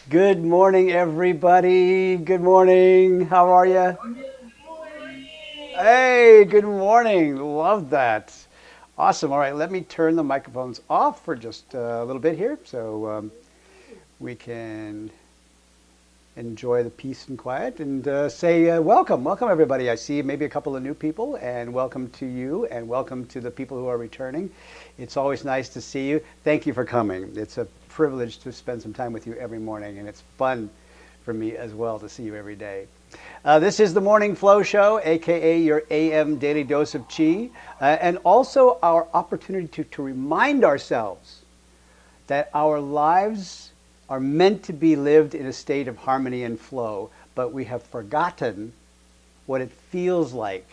Good morning, everybody. Good morning. How are you? Hey, good morning. Love that. Awesome. All right, let me turn the microphones off for just a little bit here so we can enjoy the peace and quiet and say welcome. Welcome, everybody. I see maybe a couple of new people, and welcome to you, and welcome to the people who are returning. It's always nice to see you. Thank you for coming. It's a privilege to spend some time with you every morning, and it's fun for me as well to see you every day. This is the Morning Flow Show, aka your AM Daily Dose of Chi, and also our opportunity to remind ourselves that our lives are meant to be lived in a state of harmony and flow, but we have forgotten what it feels like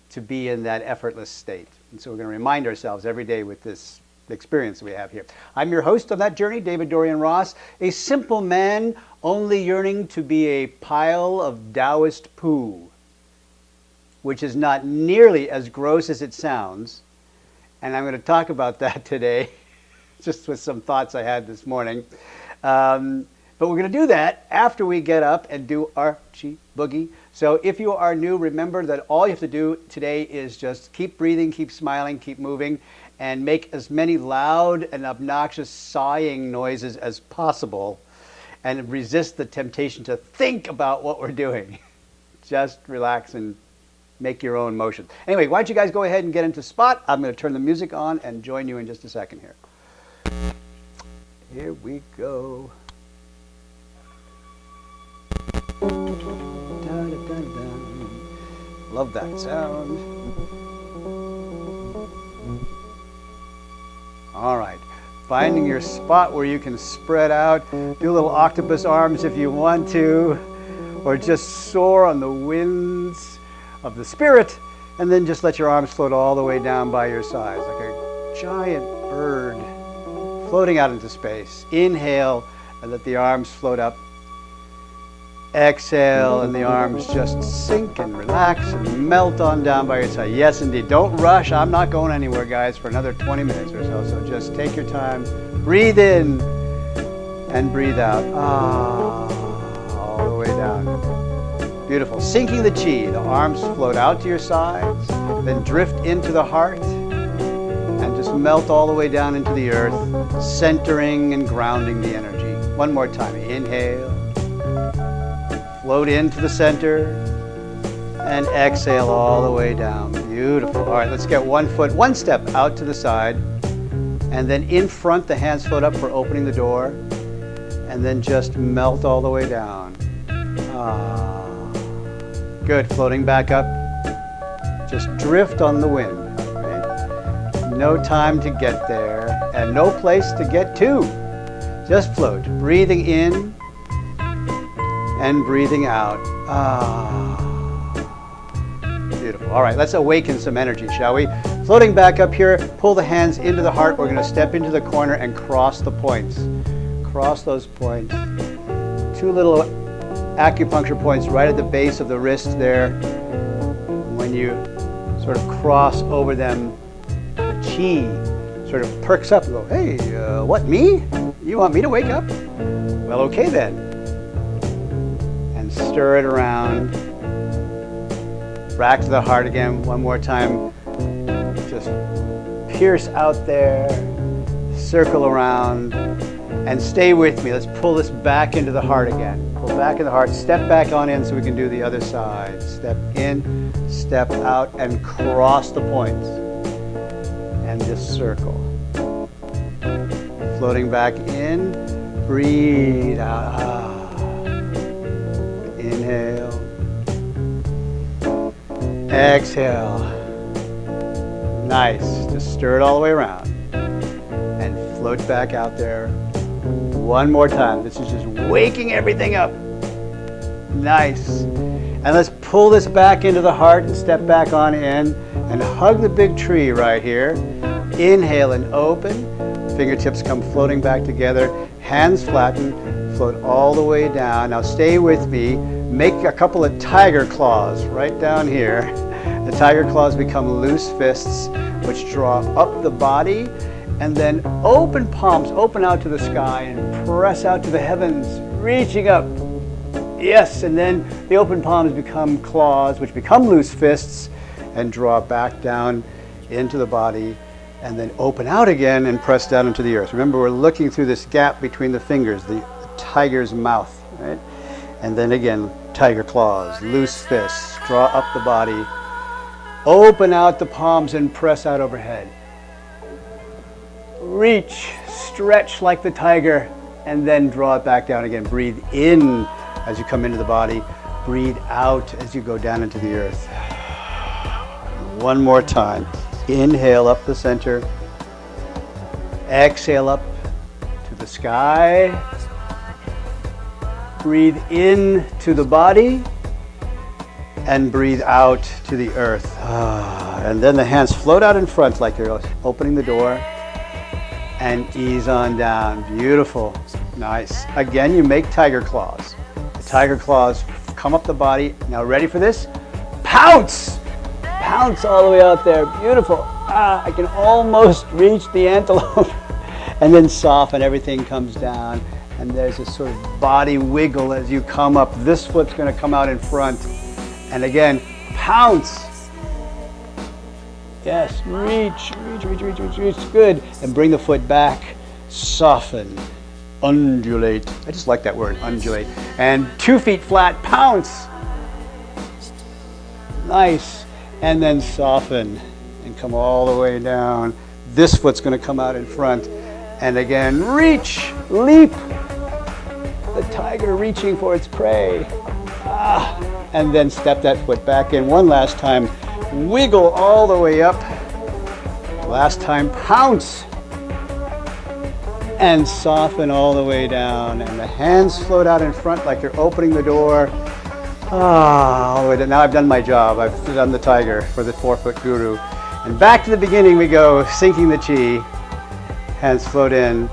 to be in that effortless state. And so we're going to remind ourselves every day with this experience we have here. I'm your host on that journey, David-Dorian Ross, a simple man only yearning to be a pile of Taoist poo, which is not nearly as gross as it sounds. And I'm going to talk about that today, just with some thoughts I had this morning. But we're going to do that after we get up and do our Chi Boogie. So if you are new, remember that all you have to do today is just keep breathing, keep smiling, keep moving, and make as many loud and obnoxious sighing noises as possible, and resist the temptation to think about what we're doing. Just relax and make your own motion. Anyway, why don't you guys go ahead and get into spot. I'm going to turn the music on and join you in just a second here. Here we go. Love that sound. All right. Finding your spot where you can spread out, do little octopus arms if you want to, or just soar on the winds of the spirit, and then just let your arms float all the way down by your sides like a giant bird floating out into space. Inhale and let the arms float up. Exhale and the arms just sink and relax and melt on down by your side. Yes, indeed. Don't rush. I'm not going anywhere, guys, for another 20 minutes or so. So just take your time. Breathe in and breathe out. All the way down. Beautiful. Sinking the chi. The arms float out to your sides, then drift into the heart, and just melt all the way down into the earth, centering and grounding the energy. One more time. Inhale. Float into the center, and exhale all the way down. Beautiful. All right, let's get one foot, one step out to the side, and then in front, the hands float up for opening the door, and then just melt all the way down. Good. Floating back up. Just drift on the wind. Right? No time to get there, and no place to get to. Just float. Breathing in and breathing out. Beautiful. All right, let's awaken some energy, shall we? Floating back up here, pull the hands into the heart. We're going to step into the corner and cross the points. Cross those points. Two little acupuncture points right at the base of the wrist there. When you sort of cross over them, the chi sort of perks up and go, hey, what, me? You want me to wake up? Well, okay then. Stir it around. Back to the heart again. One more time. Just pierce out there. Circle around. And stay with me. Let's pull this back into the heart again. Pull back in the heart. Step back on in so we can do the other side. Step in, step out, and cross the points. And just circle. Floating back in. Breathe out. Inhale. Exhale. Nice. Just stir it all the way around. And float back out there. One more time. This is just waking everything up. Nice. And let's pull this back into the heart and step back on in and hug the big tree right here. Inhale and open. Fingertips come floating back together. Hands flatten. Float all the way down. Now stay with me. Make a couple of tiger claws right down here. The tiger claws become loose fists, which draw up the body And then open palms, open out to the sky and press out to the heavens, reaching up. Yes, and then the open palms become claws, which become loose fists, and draw back down into the body, and then open out again and press down into the earth. Remember, we're looking through this gap between the fingers, the tiger's mouth, right? And then again, tiger claws, loose fists, draw up the body, open out the palms and press out overhead. Reach, stretch like the tiger, and then draw it back down again. Breathe in as you come into the body. Breathe out as you go down into the earth. One more time. Inhale up the center. Exhale up to the sky. Breathe in to the body. And breathe out to the earth. And then the hands float out in front like you're opening the door. And ease on down. Beautiful. Nice. Again, you make tiger claws. The tiger claws come up the body. Now ready for this? Pounce! Pounce all the way out there. Beautiful. I can almost reach the antelope. And then soften. Everything comes down. And there's a sort of body wiggle as you come up. This foot's going to come out in front. And again, pounce. Yes, reach. Good. And bring the foot back. Soften. Undulate. I just like that word, undulate. And 2 feet flat, pounce. Nice. And then soften and come all the way down. This foot's going to come out in front. And again, reach, leap. The tiger reaching for its prey. And then step that foot back in one last time. Wiggle all the way up. Last time, pounce. And soften all the way down. And the hands float out in front like you're opening the door. All the way down. Now I've done my job. I've done the tiger for the 4-foot guru. And back to the beginning we go, sinking the chi. Hands float in.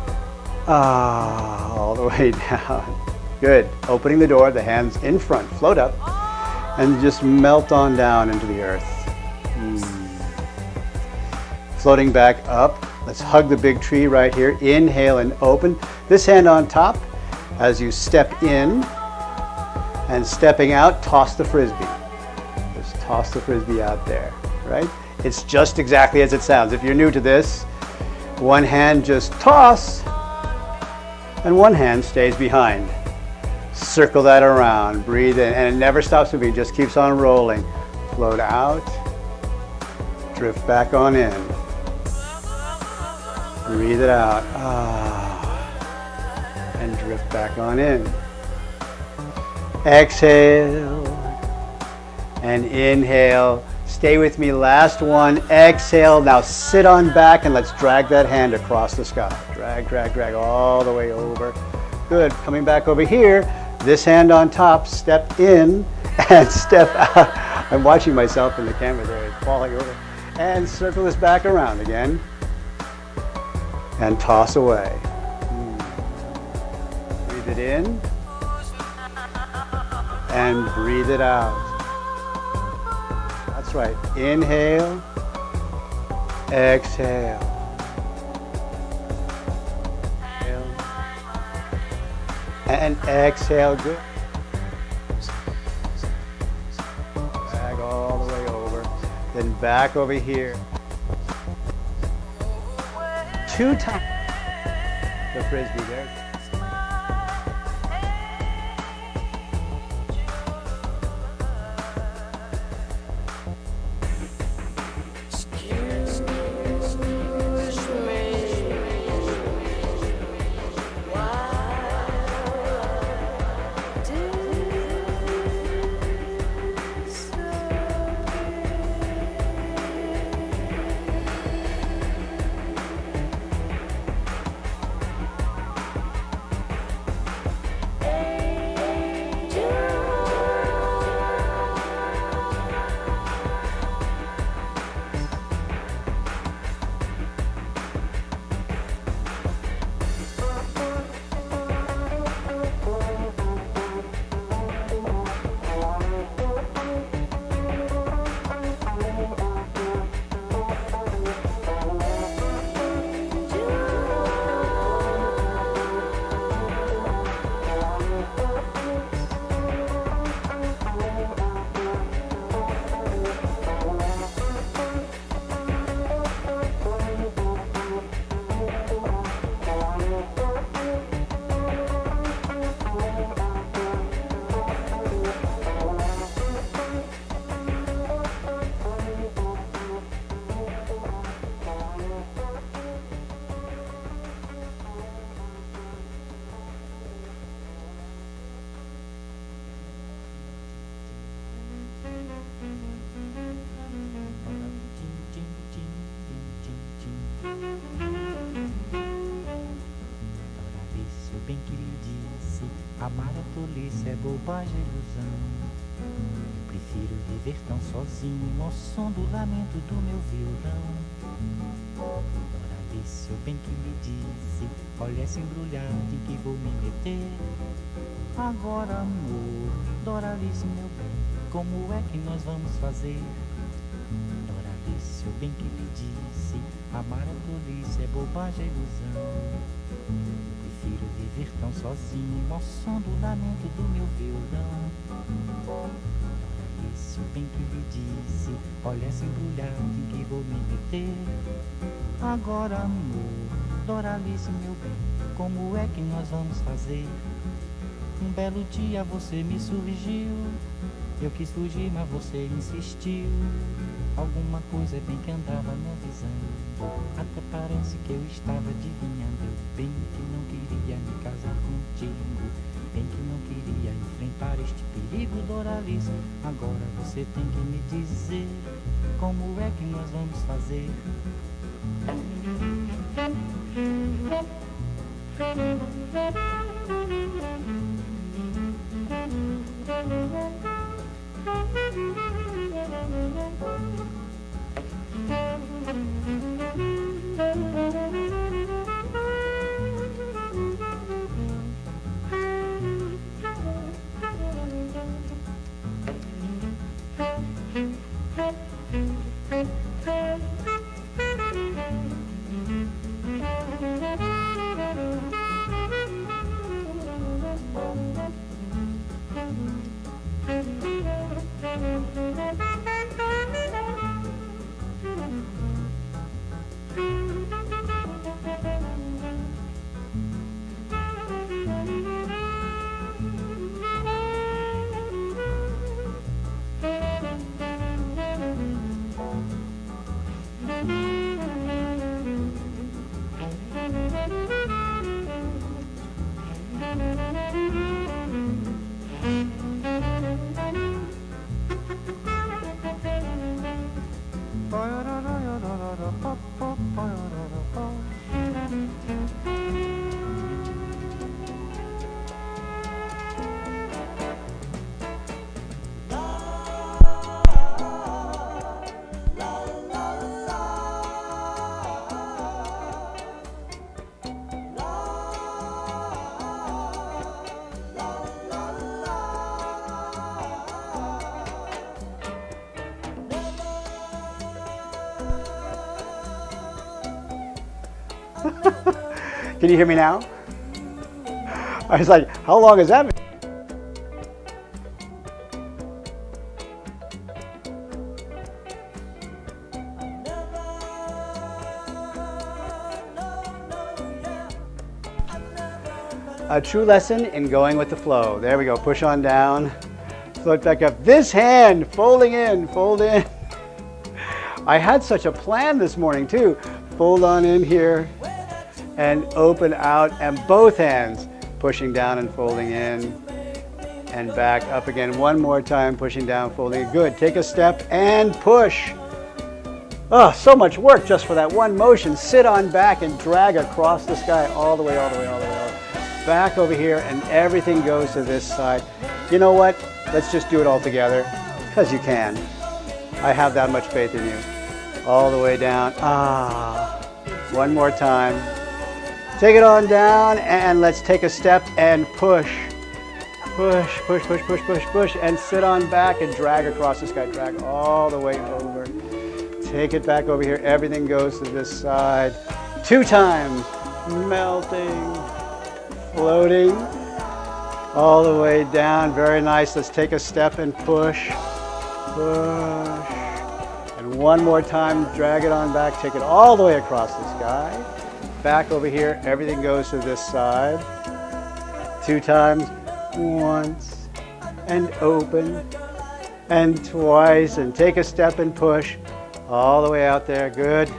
All the way down. Good. Opening the door, the hands in front, float up. And just melt on down into the earth. Floating back up. Let's hug the big tree right here. Inhale and open. This hand on top. As you step in and stepping out, toss the frisbee. Just toss the frisbee out there, right? It's just exactly as it sounds. If you're new to this, one hand just toss and one hand stays behind. Circle that around, breathe in, and it never stops moving, it just keeps on rolling. Float out, drift back on in. Breathe it out, and drift back on in. Exhale, and inhale. Stay with me, last one, exhale. Now sit on back and let's drag that hand across the sky. Drag all the way over. Good, coming back over here. This hand on top, step in and step out. I'm watching myself in the camera there, it's falling over. And circle this back around again. And toss away. Breathe it in. And breathe it out. That's right. Inhale. Exhale. And exhale, good. Drag all the way over. Then back over here. 2 times the frisbee there. Amar é tolice, é bobagem, é ilusão. Eu prefiro viver tão sozinho ao som do lamento do meu violão. Doralice, o bem que me disse, olha essa embrulhada em que vou me meter. Agora, amor, Doralice, meu bem, como é que nós vamos fazer? Doralice, o bem que lhe disse, amar é tolice, é bobagem, é ilusão. Eu prefiro viver tão sozinho ao som do lamento do meu violão. Doralice, o bem que lhe disse, olha essa embrulhada em que vou me meter. Agora, amor, Doralice, meu bem, como é que nós vamos fazer? Um belo dia você me surgiu, eu quis fugir, mas você insistiu. Alguma coisa bem que andava me avisando, até parece que eu estava adivinhando. Bem que não queria me casar contigo, bem que não queria enfrentar este perigo, Doralice. Agora você tem que me dizer, como é que nós vamos fazer? Can you hear me now? I was like, how long has that been? A true lesson in going with the flow. There we go. Push on down. Float back up. This hand, folding in, fold in. I had such a plan this morning too. Fold on in here and open out, and both hands pushing down and folding in and back up again. One more time, pushing down, folding. Good. Take a step and push. Oh, so much work just for that one motion. Sit on back and drag across the sky all the way, all the way, all the way, all the way. Back over here, and everything goes to this side. You know what? Let's just do it all together, because you can. I have that much faith in you. All the way down. One more time. Take it on down, and let's take a step and push. Push, push, push, push, push, push, and sit on back and drag across the sky. Drag all the way over. Take it back over here. Everything goes to this side. 2 times. Melting. Floating all the way down. Very nice. Let's take a step and push. Push. And one more time, drag it on back. Take it all the way across the sky. Back over here. Everything goes to this side. 2 times. Once. And open. And twice. And take a step and push. All the way out there. Good.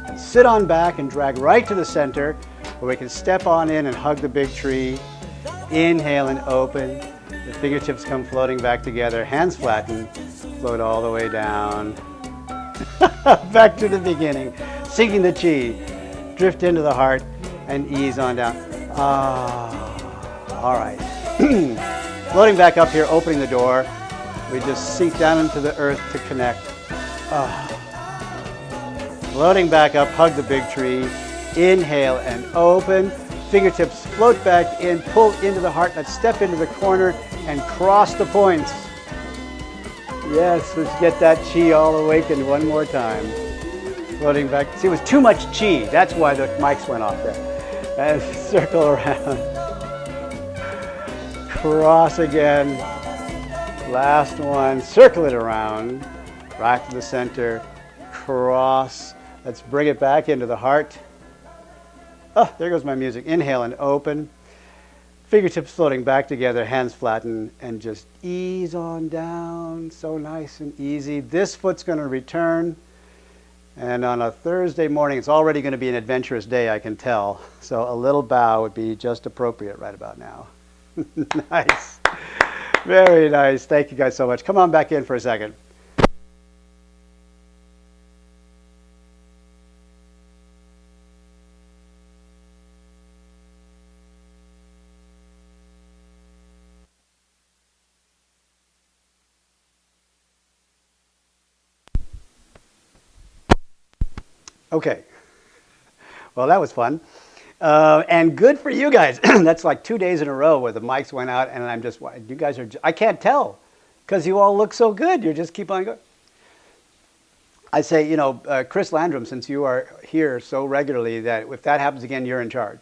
And sit on back and drag right to the center, where we can step on in and hug the big tree. Inhale and open. The fingertips come floating back together. Hands flatten. Float all the way down. Back to the beginning. Sinking the chi. Drift into the heart and ease on down. All right. Floating back up here, opening the door. We just sink down into the earth to connect. Floating back up, hug the big tree. Inhale and open. Fingertips float back in, pull into the heart. Let's step into the corner and cross the points. Yes, let's get that chi all awakened one more time. Floating back. See, it was too much chi. That's why the mics went off there. And circle around. Cross again. Last one. Circle it around. Back to the center. Cross. Let's bring it back into the heart. Oh, there goes my music. Inhale and open. Fingertips floating back together, hands flatten, and just ease on down. So nice and easy. This foot's going to return. And on a Thursday morning, it's already going to be an adventurous day, I can tell. So a little bow would be just appropriate right about now. Nice. Very nice. Thank you guys so much. Come on back in for a second. Okay. Well, that was fun. And good for you guys. That's like 2 days in a row where the mics went out, and I'm just, you guys are, I can't tell because you all look so good. You just keep on going. I say, Chris Landrum, since you are here so regularly, that if that happens again, you're in charge.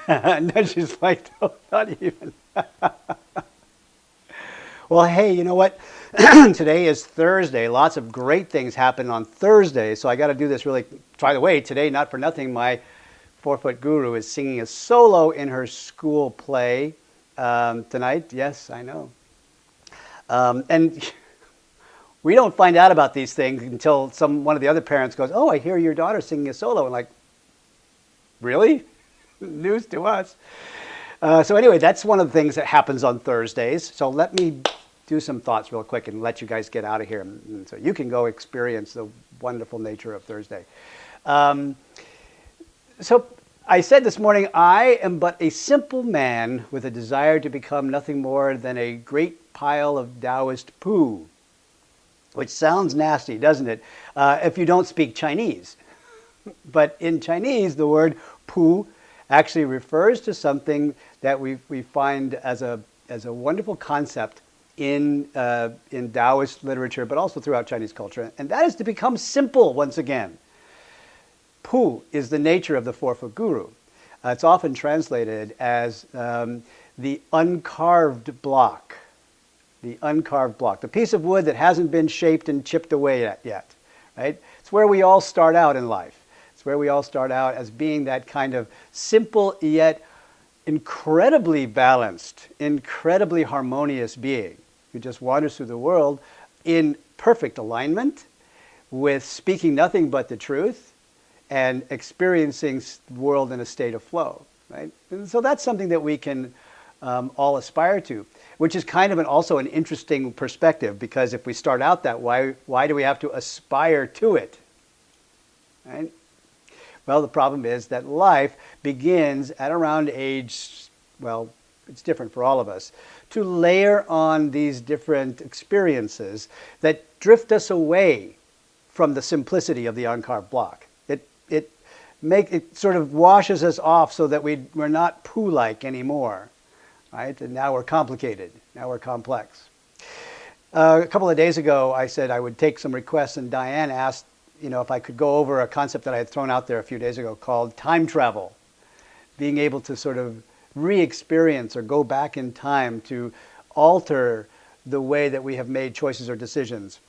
And then she's like, no, not even. Well, hey, you know what? Today is Thursday. Lots of great things happen on Thursday, so I got to do this really. By the way, today, not for nothing, my 4-foot guru is singing a solo in her school play tonight. Yes, I know. And we don't find out about these things until one of the other parents goes, "Oh, I hear your daughter singing a solo." And like, really? News to us. So anyway, that's one of the things that happens on Thursdays. So let me do some thoughts real quick and let you guys get out of here, and so you can go experience the wonderful nature of Thursday. So I said this morning, I am but a simple man with a desire to become nothing more than a great pile of Taoist poo, which sounds nasty, doesn't it, if you don't speak Chinese. But in Chinese, the word poo actually refers to something that we find as a wonderful concept in Taoist literature, but also throughout Chinese culture, and that is to become simple once again. Pu is the nature of the 4-foot guru. It's often translated as the uncarved block. The uncarved block, the piece of wood that hasn't been shaped and chipped away yet, right? It's where we all start out in life. It's where we all start out as being that kind of simple yet incredibly balanced, incredibly harmonious being who just wanders through the world in perfect alignment with speaking nothing but the truth and experiencing the world in a state of flow, right? And so that's something that we can all aspire to, which is kind of also an interesting perspective, because if we start out that way, why do we have to aspire to it, right? Well, the problem is that life begins at around age, well, it's different for all of us, to layer on these different experiences that drift us away from the simplicity of the uncarved block. It sort of washes us off so that we're not poo-like anymore, right? And now we're complicated, now we're complex. A couple of days ago, I said I would take some requests, and Diane asked, if I could go over a concept that I had thrown out there a few days ago called time travel, being able to sort of re-experience or go back in time to alter the way that we have made choices or decisions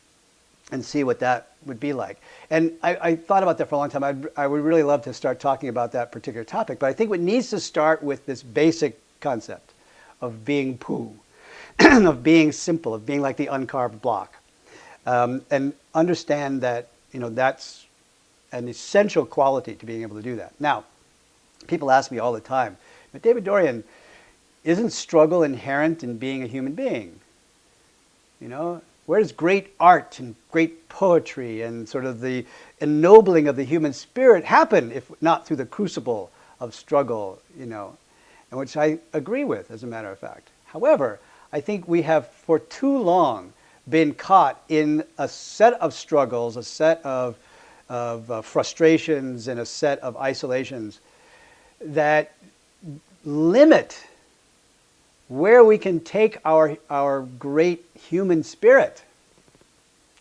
and see what that would be like. And I thought about that for a long time. I would really love to start talking about that particular topic, but I think it needs to start with this basic concept of being poo, of being simple, of being like the uncarved block, and understand that that's an essential quality to being able to do that. Now, people ask me all the time, but David-Dorian, isn't struggle inherent in being a human being? Where does great art and great poetry and sort of the ennobling of the human spirit happen if not through the crucible of struggle, and which I agree with, as a matter of fact. However, I think we have for too long been caught in a set of struggles, a set of frustrations, and a set of isolations that limit where we can take our great human spirit.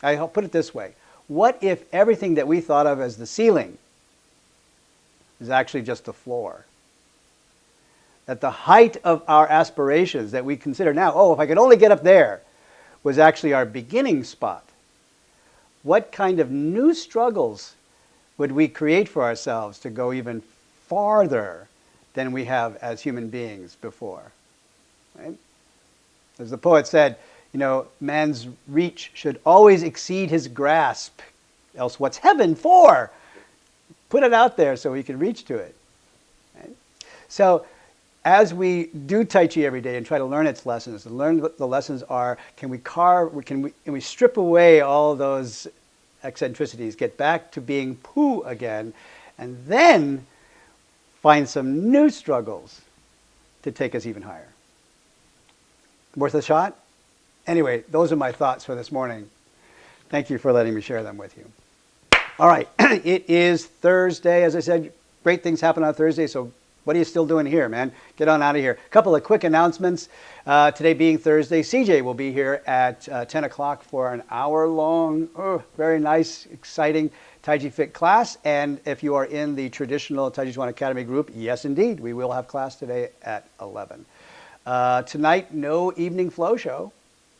I'll put it this way. What if everything that we thought of as the ceiling is actually just the floor? That the height of our aspirations that we consider now, oh, if I could only get up there, was actually our beginning spot. What kind of new struggles would we create for ourselves to go even farther than we have as human beings before? Right? As the poet said, man's reach should always exceed his grasp, else what's heaven for? Put it out there so we can reach to it. Right? So as we do Tai Chi every day and try to learn its lessons, and learn what the lessons are, can we strip away all those eccentricities, get back to being Pu again, and then find some new struggles to take us even higher. Worth a shot? Anyway, those are my thoughts for this morning. Thank you for letting me share them with you. All right, it is Thursday. As I said, great things happen on Thursday, so what are you still doing here, man? Get on out of here. A couple of quick announcements. Today being Thursday, CJ will be here at 10 o'clock for an hour-long, very nice, exciting Taiji Fit class. And if you are in the traditional Taiji Chuan Academy group, yes, indeed, we will have class today at 11. Tonight, no evening flow show.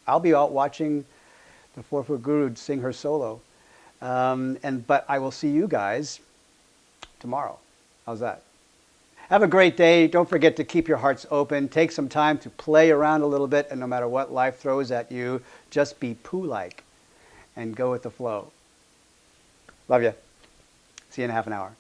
I'll be out watching the 4-Foot Guru sing her solo. But I will see you guys tomorrow. How's that? Have a great day. Don't forget to keep your hearts open. Take some time to play around a little bit, and no matter what life throws at you, just be Pu-like and go with the flow. Love you. See you in half an hour.